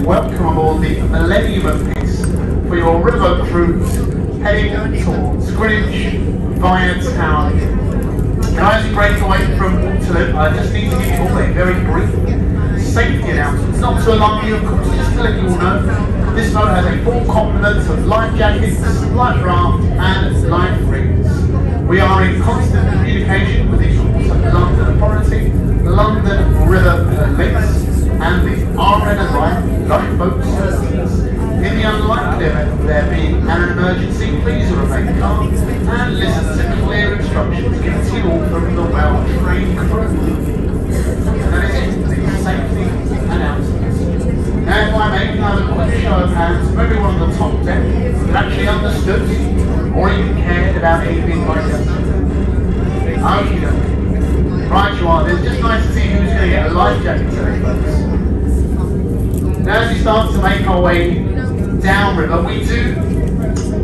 welcome aboard the Millennium of Peace for your riverboat cruise heading towards Greenwich via Town. Now, as we break away from Waterloo, I just need to give you all a very brief safety announcement. It's not to alarm you, of course, just to let you all know this boat has a full complement of life jackets, life raft and life rings. We are in constant communication with the London Authority, London River Police and the RNLI lifeboat services. In the unlikely event of there being an emergency, please remain calm and listen to clear instructions given to you all from the well-trained crew. That is it, the safety announcements. Now, if I may, can I have a quick show of hands from everyone on the top deck that actually understood or even cared about anything like that? Okay, right you are. It's just nice to see who's going to get a life jacket today, folks. Now, as we start to make our way downriver, we do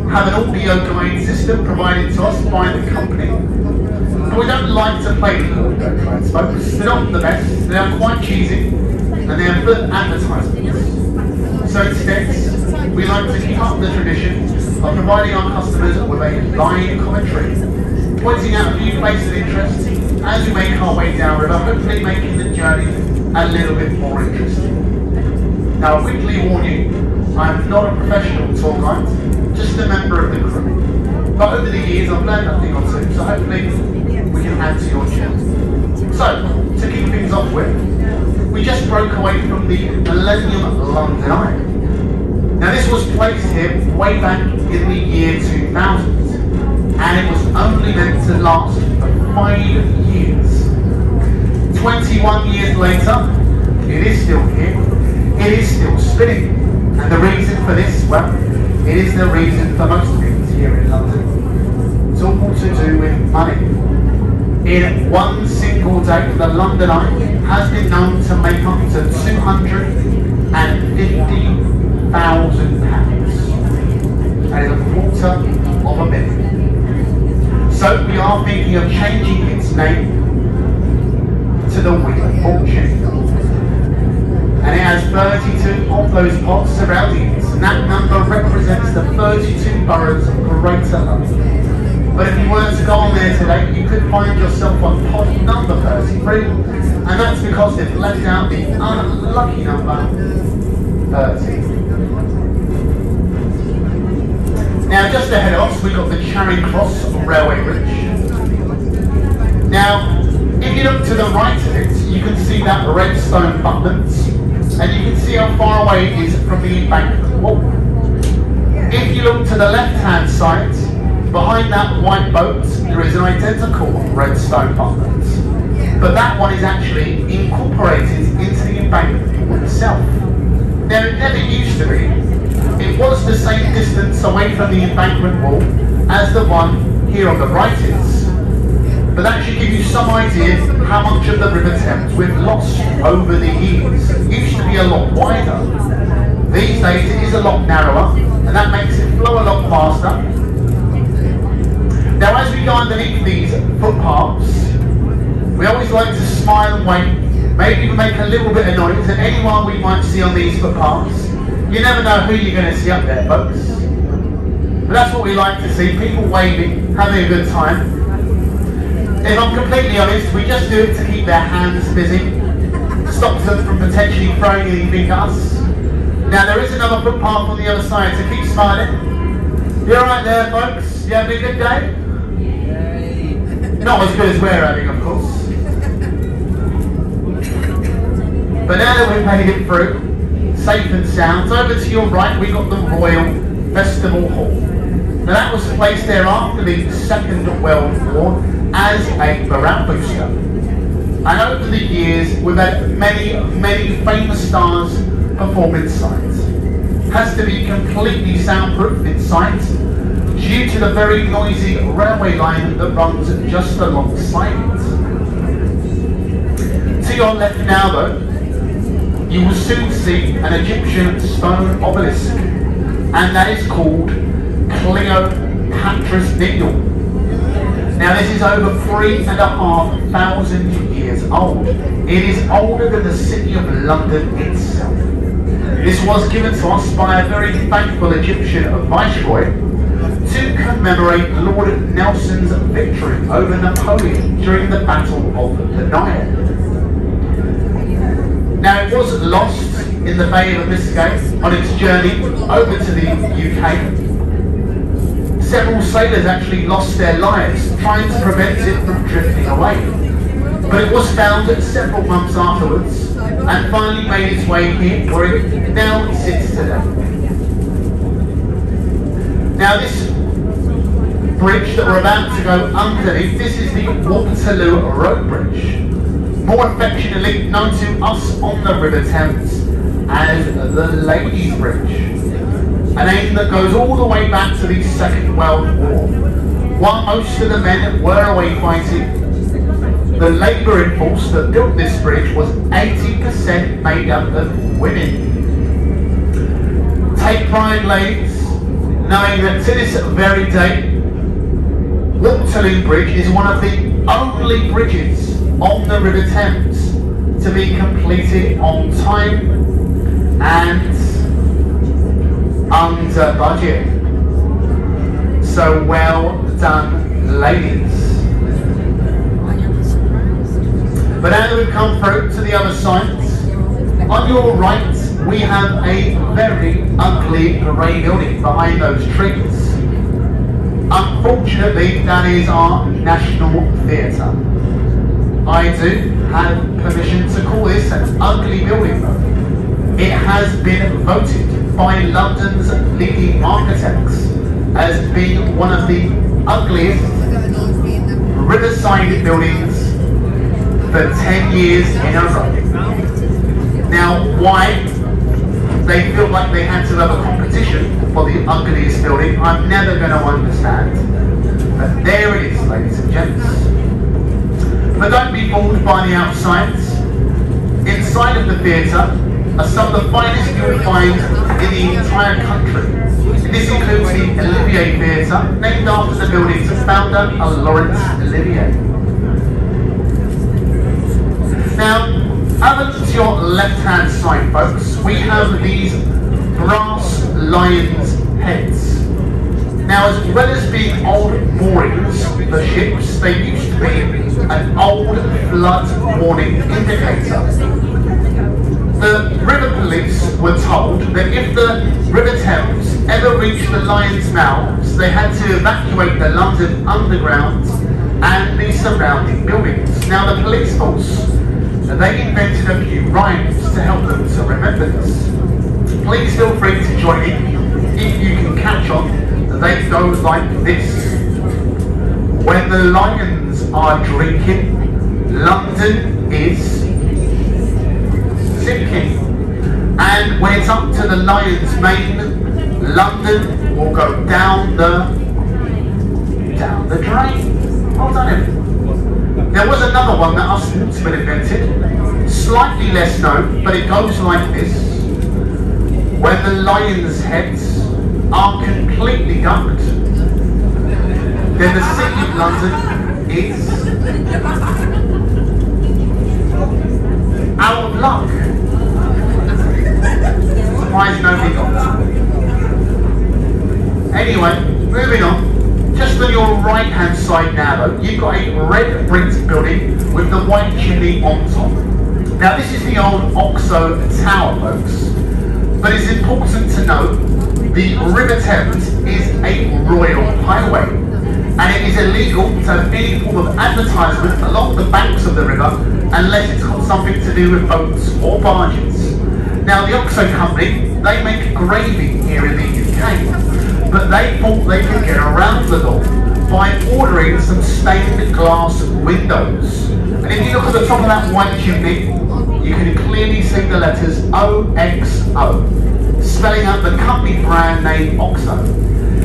have an audio guide system provided to us by the company. But we don't like to play the audio guides, folks. They're not the best, they are quite cheesy, and they are good advertisements. So instead, we like to keep up the tradition of providing our customers with a live commentary, pointing out a few places of interest as we make our way downriver, hopefully making the journey a little bit more interesting. Now, I quickly warn you, I'm not a professional tour guide, just a member of the crew. But over the years I've learned a thing or two, so hopefully we can add to your chat. So, to kick things off with, we just broke away from the Millennium London Eye. Now this was placed here way back in the year 2000, and it was only meant to last for 5 years. 21 years later, it is still here, it is still spinning. And the reason for this, well, it is the reason for most things here in London. It's all to do with money. In one single day, the London Eye has been known to make up to £250,000. That is $250,000. So we are thinking of changing its name to the Wheel of Fortune. And it has 32 of those pods surrounding it, and that number represents the 32 boroughs of Greater London. But if you were to go on there today, you could find yourself on pod number 33, and that's because they've left out the unlucky number 30. Now, just ahead of us, we've got the Charing Cross Railway Bridge. Now, if you look to the right of it, you can see that red stone abutment, and you can see how far away it is from the embankment wall. If you look to the left-hand side, behind that white boat, there is an identical red stone abutment. But that one is actually incorporated into the embankment wall itself. Now, it never used to be. It was the same distance away from the embankment wall as the one here on the right is. But that should give you some idea how much of the River Thames we've lost over the years. It used to be a lot wider. These days it is a lot narrower, and that makes it flow a lot faster. Now, as we go underneath these footpaths, we always like to smile and wave, maybe even make a little bit of noise at anyone we might see on these footpaths. You never know who you're going to see up there, folks. But that's what we like to see, people waving, having a good time. If I'm completely honest, we just do it to keep their hands busy, stops them from potentially throwing anything at us. Now, there is another footpath on the other side, so keep smiling. You're right there, folks. You having a good day? Not as good as we're having, of course. But now that we've made it through, safe and sound, over to your right, we've got the Royal Festival Hall. Now, that was placed there after the Second World War as a morale booster. And over the years, we've had many famous stars perform inside. It has to be completely soundproof inside due to the very noisy railway line that runs just alongside it. To your left now though, you will soon see an Egyptian stone obelisk, and that is called Cleopatra's Needle. Now, this is over 3,500 years old. It is older than the city of London itself. This was given to us by a very thankful Egyptian viceroy to commemorate Lord Nelson's victory over Napoleon during the Battle of the Nile. Now, it was lost in the Bay of Biscay on its journey over to the UK. Several sailors actually lost their lives trying to prevent it from drifting away. But it was found several months afterwards and finally made its way here where it now sits today. Now, this bridge that we're about to go underneath, this is the Waterloo Road Bridge, more affectionately known to us on the River Thames as the Ladies' Bridge, a name that goes all the way back to the Second World War. While most of the men were away fighting, the labouring force that built this bridge was 80% made up of women. Take pride, ladies, knowing that to this very day, Waterloo Bridge is one of the only bridges on the River Thames to be completed on time and under budget. So well done, ladies. But now that we've come through to the other side, on your right we have a very ugly grey building behind those trees. Unfortunately, that is our National Theatre. I do have permission to call this an ugly building though. It has been voted by London's leading architects as being one of the ugliest riverside buildings for 10 years in a row. Now, why they feel like they had to have a competition for the ugliest building, I'm never going to understand. But there it is, ladies and gents. But don't be fooled by the outsides. Inside of the theatre are some of the finest you will find in the entire country. And this includes the Olivier Theatre, named after the building's founder, Laurence Olivier. Now, over to your left-hand side, folks, we have these brass lions' heads. Now, as well as being old moorings for ships, they used to be an old flood warning indicator. The river police were told that if the River Thames ever reached the Lion's Mouths, they had to evacuate the London Underground and the surrounding buildings. Now, the police force, they invented a few rhymes to help them to remember this. Please feel free to join in if you can catch on. They go like this. When the lions are drinking, London is sinking. And when it's up to the lion's mane, London will go down the drain. Well done, everyone. There was another one that us sportsmen invented, slightly less known, but it goes like this. When the lion's heads are completely ducked, then the city of London is out of luck. Surprised nobody got that. Anyway, moving on. Just on your right hand side now though, you've got a red brick building with the white chimney on top. Now this is the old Oxo Tower, folks. But it's important to note the River Thames is a royal highway, and it is illegal to have any form of advertisement along the banks of the river unless it's got something to do with boats or barges. Now the Oxo company, they make gravy here in the UK, but they thought they could get around the law by ordering some stained glass windows. And if you look at the top of that white chimney, you can clearly see the letters OXO, spelling out the company brand name Oxo.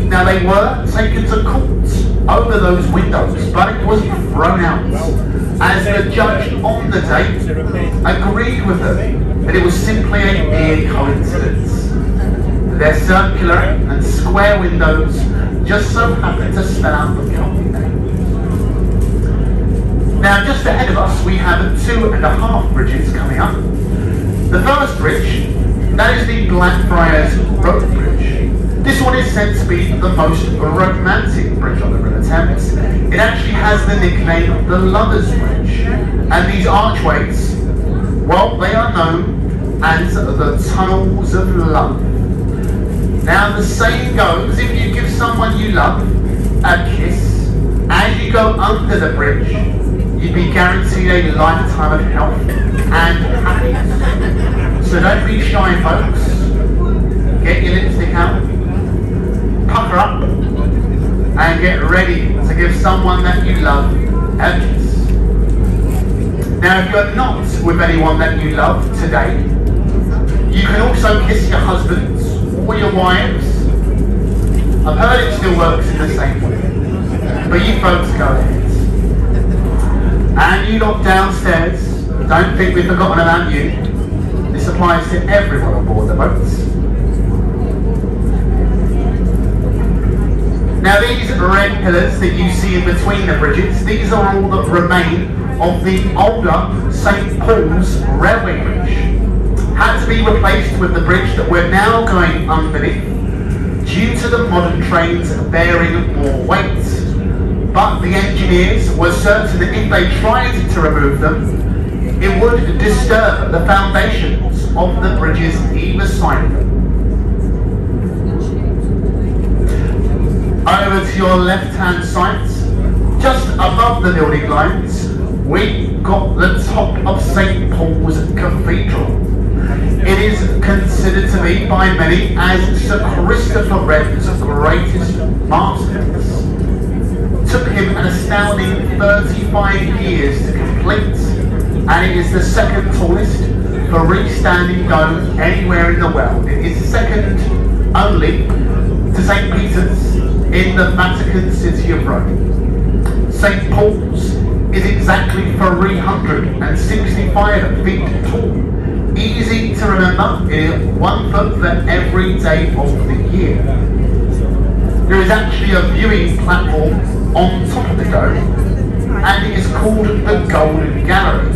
Now they were taken to court over those windows, but it was thrown out, as the judge on the date agreed with them that it was simply a mere coincidence. Their circular and square windows just so happened to spell out the company name. Now just ahead of us we have 2.5 bridges coming up. The first bridge That is the Blackfriars Road Bridge. This one is said to be the most romantic bridge on the River Thames. It actually has the nickname the Lovers Bridge. And these archways, well, they are known as the Tunnels of Love. Now the saying goes, if you give someone you love a kiss, as you go under the bridge, you'd be guaranteed a lifetime of health and happiness. So don't be shy, folks. Get your lipstick out, pucker up, and get ready to give someone that you love a kiss. Now if you're not with anyone that you love today, you can also kiss your husbands or your wives. I've heard it still works in the same way, but you folks go ahead. And you lot downstairs, don't think we've forgotten about you. This applies to everyone on board the boats. Now these red pillars that you see in between the bridges, these are all that remain of the older St. Paul's railway bridge. Had to be replaced with the bridge that we're now going underneath due to the modern trains bearing more weight. But the engineers were certain that if they tried to remove them, it would disturb the foundations of the bridges either side of them. Over to your left-hand side, just above the building lines, we've got the top of St. Paul's Cathedral. It is considered to be by many as Sir Christopher Wren's greatest masterpiece. Took him an astounding 35 years to complete, and it is the second tallest for freestanding dome anywhere in the world. It is second only to St. Peter's in the Vatican City of Rome. St. Paul's is exactly 365 feet tall. Easy to remember, it is 1 foot for every day of the year. There is actually a viewing platform on top of the dome, and it is called the Golden Gallery.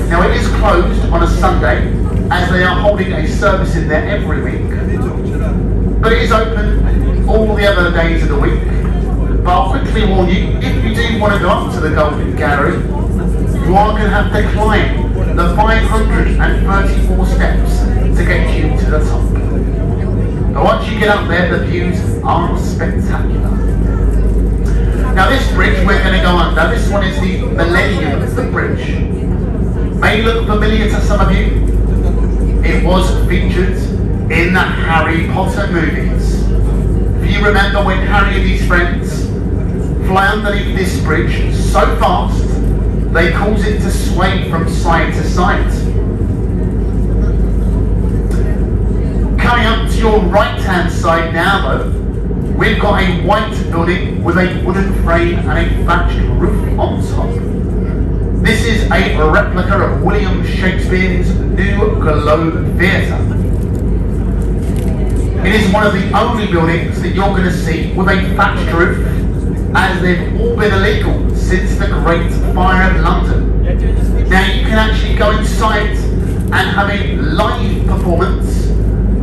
Now it is closed on a Sunday, as they are holding a service in there every week, but it is open all the other days of the week. But I'll quickly warn you, if you do want to go up to the Golden Gallery, you are going to have to climb the 534 steps to get you to the top. But once you get up there, the views are spectacular. Now this bridge we're going to go under, this one is the Millennium Bridge. May look familiar to some of you. It was featured in the Harry Potter movies. If you remember when Harry and his friends fly underneath this bridge so fast, they cause it to sway from side to side. Coming up to your right hand side now though, we've got a white building with a wooden frame and a thatched roof on top. This is a replica of William Shakespeare's New Globe Theatre. It is one of the only buildings that you're going to see with a thatched roof, as they've all been illegal since the Great Fire of London. Now you can actually go inside and have a live performance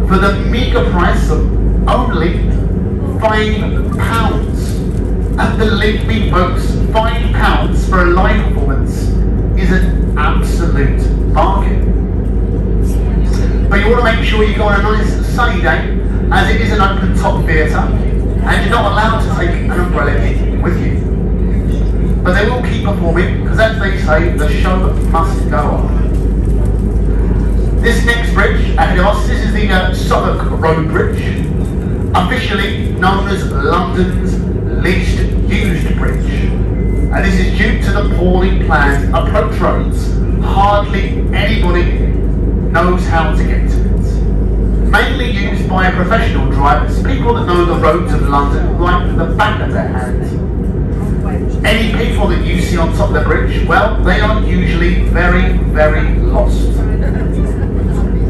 for the meagre price of only £5. And believe me folks, £5 for a live performance is an absolute bargain. But you want to make sure you go on a nice sunny day, as it is an open top theatre, and you're not allowed to take an umbrella in with you. But they will keep performing, because as they say, the show must go on. This next bridge ahead of us, this is the Southwark Road Bridge, officially known as London's least used bridge. And this is due to the poorly planned approach roads. Hardly anybody knows how to get to it. Mainly used by professional drivers, people that know the roads of London like the back of their hand. Any people that you see on top of the bridge, well, they are usually very, very lost.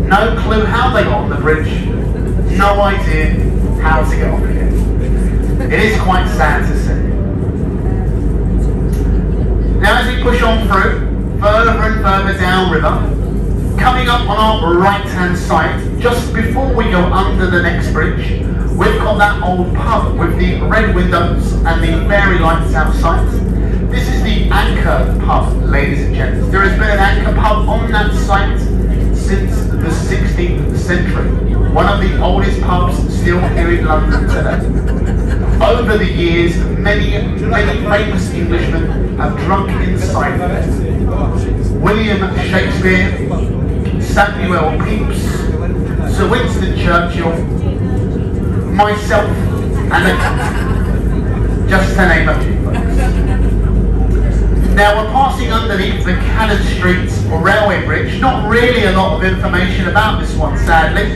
No clue how they got on the bridge, no idea how to get off it. It is quite sad to see. Now as we push on through, further and further down river, coming up on our right hand side, just before we go under the next bridge, we've got that old pub with the red windows and the fairy lights outside. This is the Anchor pub, ladies and gents. There has been an Anchor pub on that site since the 16th century. One of the oldest pubs still here in London today. Over the years, many famous Englishmen have drunk inside there. William Shakespeare, Samuel Pepys, Sir Winston Churchill, myself, and just to name a few folks. Now we're passing underneath the Cannon Street railway bridge. Not really a lot of information about this one, sadly.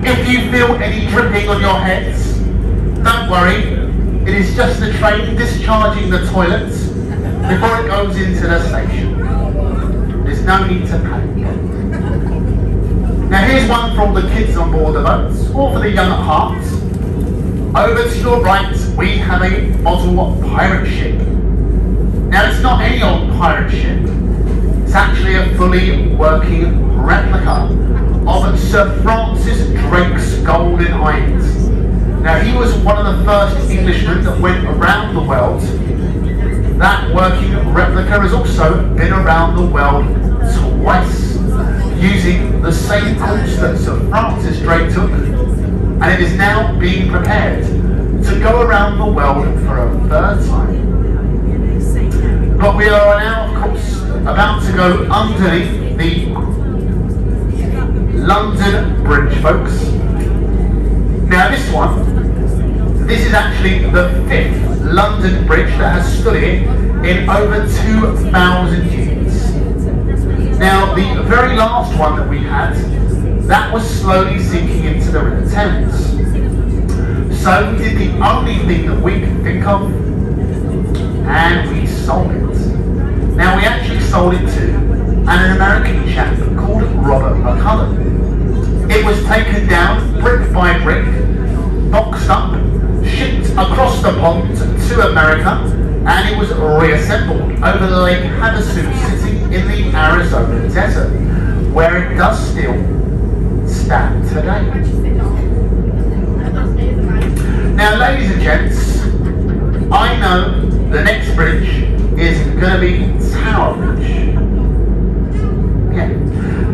If you feel any dripping on your heads, don't worry. It is just the train discharging the toilets before it goes into the station. There's no need to panic. Now here's one for all the kids on board the boats, or for the young at heart. Over to your right, we have a model pirate ship. Now it's not any old pirate ship, it's actually a fully working replica of Sir Francis Drake's Golden Hind. Now he was one of the first Englishmen that went around the world. That working replica has also been around the world twice, using the same course that Sir Francis Drake took, and it is now being prepared to go around the world for a third time. But we are now, of course, about to go underneath the London Bridge, folks. Now this is actually the 5th London Bridge that has stood here in over 2,000 years. Now the very last one that we had, that was slowly sinking into the River Thames. So we did the only thing that we could think of, and we sold it. Now we actually sold it to an American chap called Robert McCullough. It was taken down brick by brick, boxed up, shipped across the pond to America, and it was reassembled over the Lake Havasu, sitting in the Arizona desert, where it does still stand today. Now ladies and gents, I know the next bridge is going to be Tower Bridge. Yeah.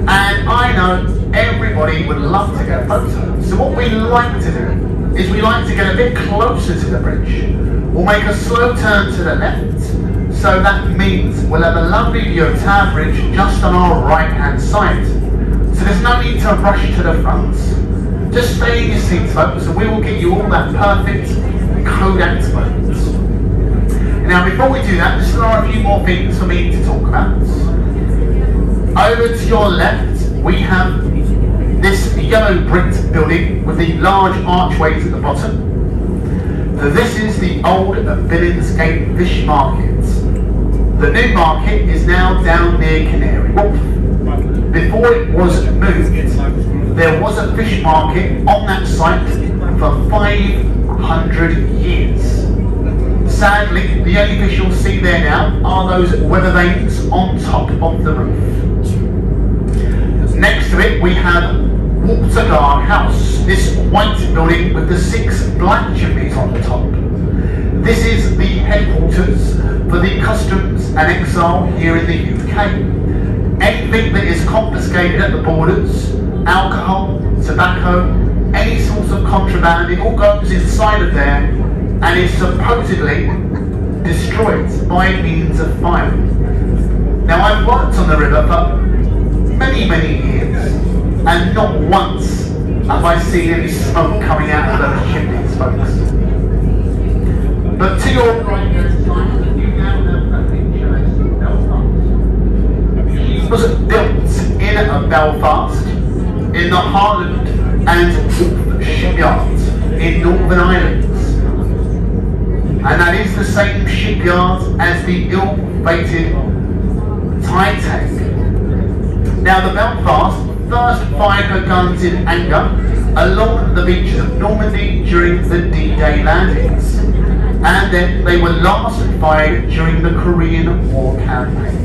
And I know everybody would love to get a photo. So what we like to do is we like to get a bit closer to the bridge. We'll make a slow turn to the left. So that means we'll have a lovely view of Tower Bridge just on our right hand side. So there's no need to rush to the front. Just stay in your seats, folks, and we will get you all that perfect Kodak moments. Now before we do that, there are a few more things for me to talk about. Over to your left, we have this yellow brick building with the large archways at the bottom. This is the old Billingsgate Fish Market. The new market is now down near Canary Wharf. Before it was moved, there was a fish market on that site for 500 years. Sadly, the only fish you'll see there now are those weather vanes on top of the roof. Next to it we have Waterguard House, this white building with the 6 black chimneys on the top. This is the headquarters for the customs and exile here in the UK. Anything that is confiscated at the borders, alcohol, tobacco, any sort of contraband, it all goes inside of there and is supposedly destroyed by means of fire. Now I've worked on the river for many years, and not once have I seen any smoke coming out of those chimneys, folks. But to your right hand side, you now have a picturesque Belfast. It was built in Belfast, in the Harland and Wolf shipyard in Northern Ireland. And that is the same shipyard as the ill-fated Titanic. Now the Belfast first fired her guns in anger along the beaches of Normandy during the D-Day landings, and then they were last fired during the Korean War campaign.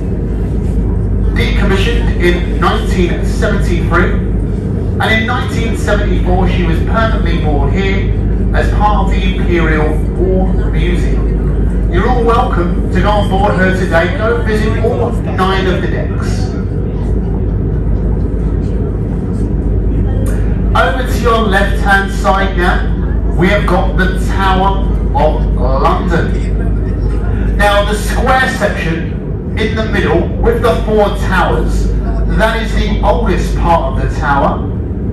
Decommissioned in 1973, and in 1974 she was permanently moored here as part of the Imperial War Museum. You're all welcome to go on board her today. Go visit all 9 of the decks. Over to your left-hand side now, we have got the Tower of London. Now the square section in the middle with the 4 towers, that is the oldest part of the tower,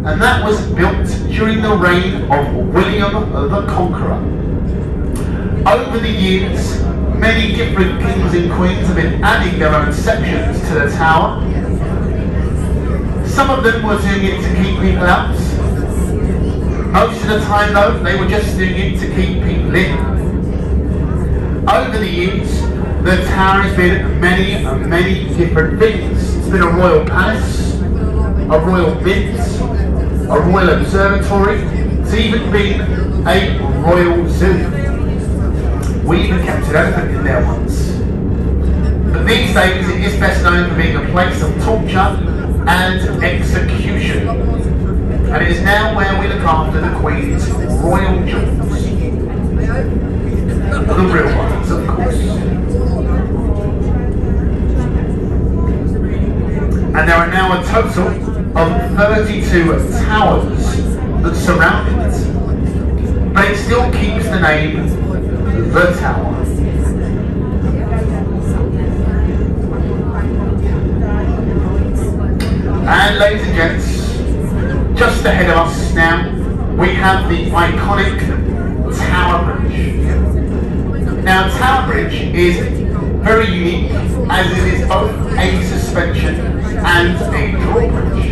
and that was built during the reign of William the Conqueror. Over the years, many different kings and queens have been adding their own sections to the tower. Some of them were doing it to keep people out. Most of the time though, they were just doing it to keep people in. Over the years, the tower has been many different things. It's been a royal palace, a royal mint, a royal observatory, it's even been a royal zoo. We even kept an elephant in there once. But these days it is best known for being a place of torture and execution. And it is now where we look after the Queen's royal jewels. The real ones, of course. And there are now a total of 32 towers that surround it. But it still keeps the name The Tower. And ladies and gents, just ahead of us now, we have the iconic Tower Bridge. Now, Tower Bridge is very unique as it is both a suspension and a drawbridge.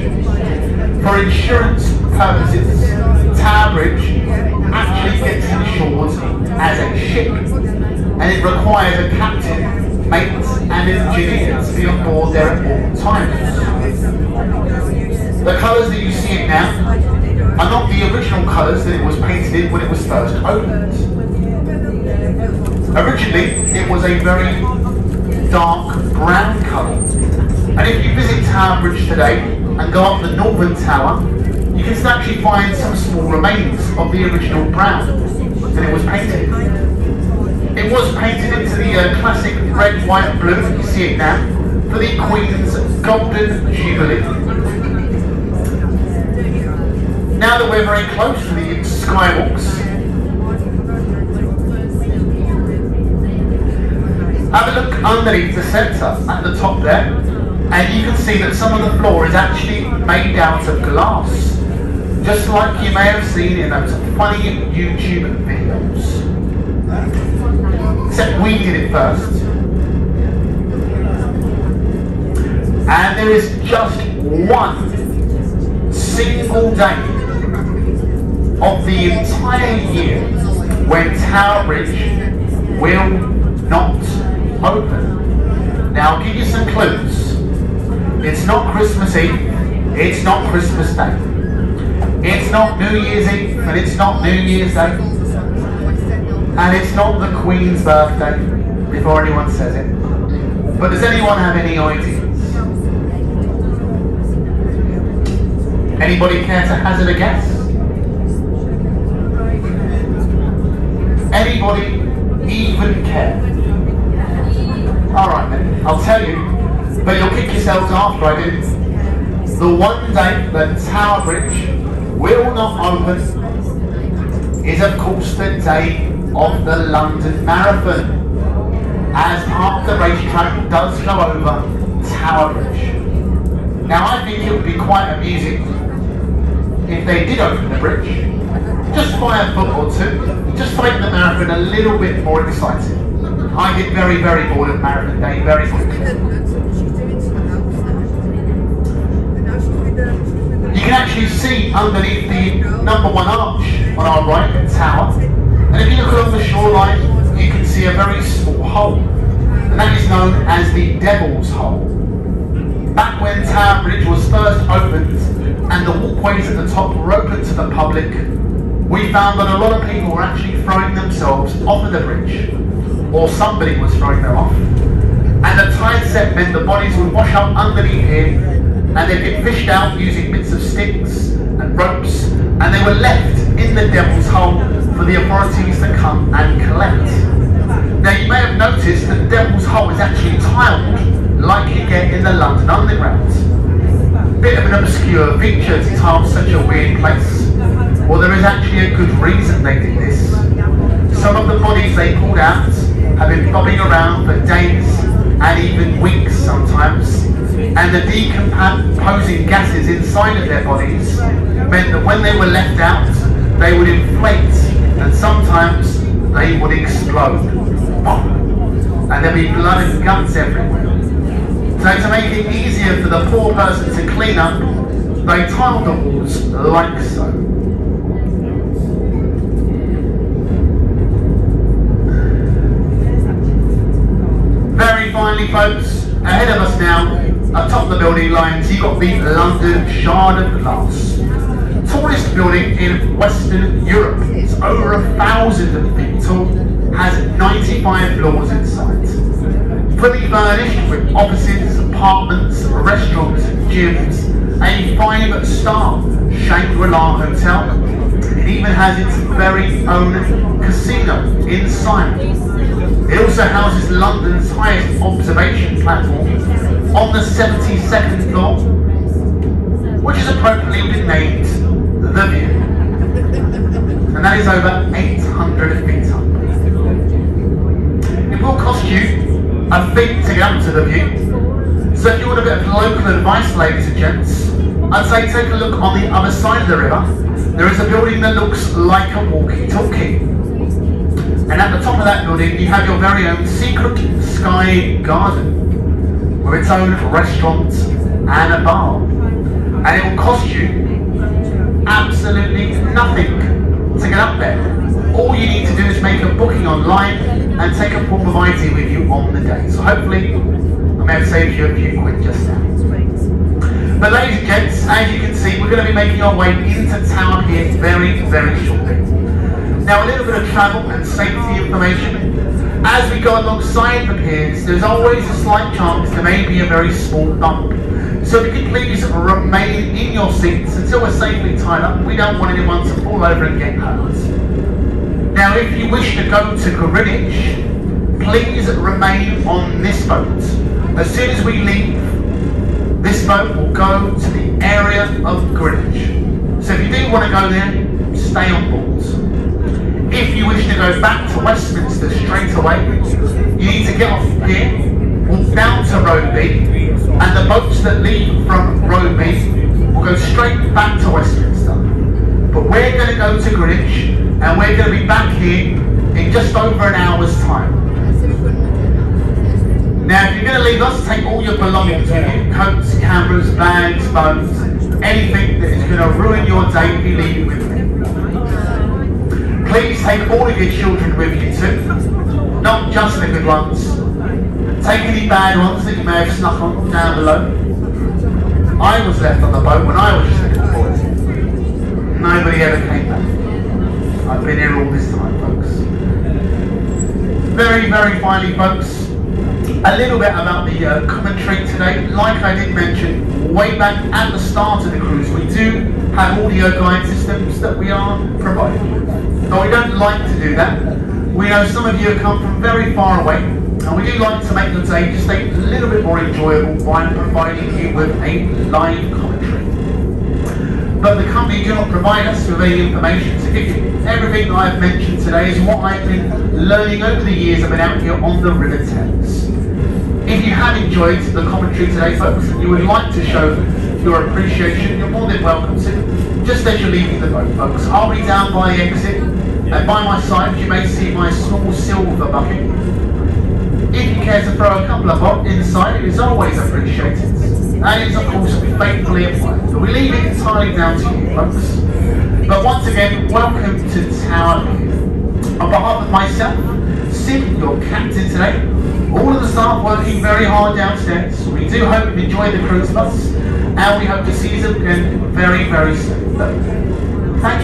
For insurance purposes, Tower Bridge actually gets insured as a ship, and it requires a captain, mate and engineer to be on board there at all times. The colours that you see it now are not the original colours that it was painted in when it was first opened. Originally, it was a very dark brown colour. And if you visit Tower Bridge today and go up the northern tower, you can actually find some small remains of the original brown that it was painted in. It was painted into the classic red, white and blue, you see it now, for the Queen's Golden Jubilee. Now that we're very close to the skywalks, have a look underneath the centre at the top there, and you can see that some of the floor is actually made out of glass, just like you may have seen in those funny YouTube videos. Except we did it first. And there is just one single day of the entire year when Tower Bridge will not open. Now I'll give you some clues. It's not Christmas Eve, it's not Christmas Day, it's not New Year's Eve, and it's not New Year's Day, and it's not the Queen's birthday, before anyone says it. But does anyone have any ideas? Anybody care to hazard a guess? Anybody even care? Alright then, I'll tell you, but you'll kick yourselves after I do. The one day that Tower Bridge will not open is of course the day of the London Marathon, as part of the racetrack does go over Tower Bridge. Now I think it would be quite amusing if they did open the bridge, just by a foot or two, just to make the marathon a little bit more exciting. I get very bored of Marathon Day very quickly. You can actually see underneath the #1 arch on our right tower, and if you look along the shoreline, you can see a very small hole, and that is known as the Devil's Hole. Back when Tower Bridge was first opened and the walkways at the top were open to the public, we found that a lot of people were actually throwing themselves off of the bridge, or somebody was throwing them off, and the tide set meant the bodies would wash up underneath here, and they'd get fished out using bits of sticks and ropes, and they were left in the Devil's Hole for the authorities to come and collect. Now you may have noticed that the Devil's Hole is actually tiled like you get in the London Underground. Bit of an obscure feature to tile such a weird place. Well, there is actually a good reason they did this. Some of the bodies they pulled out have been bobbing around for days and even weeks sometimes, and the decomposing gases inside of their bodies meant that when they were left out, they would inflate and sometimes they would explode. And there'd be blood and guts everywhere. So to make it easier for the poor person to clean up, they tiled the walls like so. Very finely, folks, ahead of us now, atop the building lines, you've got the London Shard of Glass. Tallest building in Western Europe. It's over 1,000 feet tall, has 95 floors inside. Fully furnished with offices, apartments, restaurants, gyms, a 5-star Shangri-La hotel. It even has its very own casino inside. It also houses London's highest observation platform on the 72nd floor, which is appropriately been named The View. And that is over 800 feet up. It will cost you a fee to get up to The View. So if you want a bit of local advice, ladies and gents, I'd say take a look on the other side of the river. There is a building that looks like a walkie-talkie. And at the top of that building, you have your very own secret sky garden with its own restaurant and a bar. And it will cost you absolutely nothing to get up there. All you need to do is make a booking online and take a form of ID with you on the day. So hopefully, I may have saved you a few quid just now. But ladies and gents, as you can see, we're going to be making our way into town here very, very shortly. Now, a little bit of travel and safety information. As we go alongside the piers, there's always a slight chance there may be a very small bump. So if you could please remain in your seats until we're safely tied up. We don't want anyone to fall over and get hurt. Now, if you wish to go to Greenwich, please remain on this boat. As soon as we leave, this boat will go to the area of Greenwich. So if you do want to go there, stay on board. If you wish to go back to Westminster straight away, you need to get off here, walk down to Road B, and the boats that leave from Road B will go straight back to Westminster. But we're going to go to Greenwich, and we're going to be back here in just over an hour's time. Now, if you're going to leave us, take all your belongings with you: coats, cameras, bags, phones, anything that is going to ruin your day if you leave it with me. Please take all of your children with you too, not just the good ones. Take any bad ones that you may have snuck on down below. I was left on the boat when I was just a little boy. Nobody ever came back. I've been here all this time, folks. Very, very finally, folks, a little bit about the commentary today. Like I did mention way back at the start of the cruise, we do have audio guide systems that we are providing. But we don't like to do that. We know some of you have come from very far away, and we do like to make the day just a little bit more enjoyable by providing you with a live commentary. But the company do not provide us with any information to give you. Everything that I've mentioned today is what I've been learning over the years I've been out here on the River Thames. If you have enjoyed the commentary today, folks, and you would like to show your appreciation, you're more than welcome to. Just as you're leaving the boat, folks, I'll be down by the exit, and by my side you may see my small silver bucket. If you care to throw a couple of bob inside, it is always appreciated. And it is, of course, faithfully applied. But we leave it entirely down to you, folks. But once again, welcome to Tower. On behalf of myself, Sim, your captain today, all of the staff working very hard downstairs. We do hope you enjoy the cruise bus, and we hope to see you again very, very soon.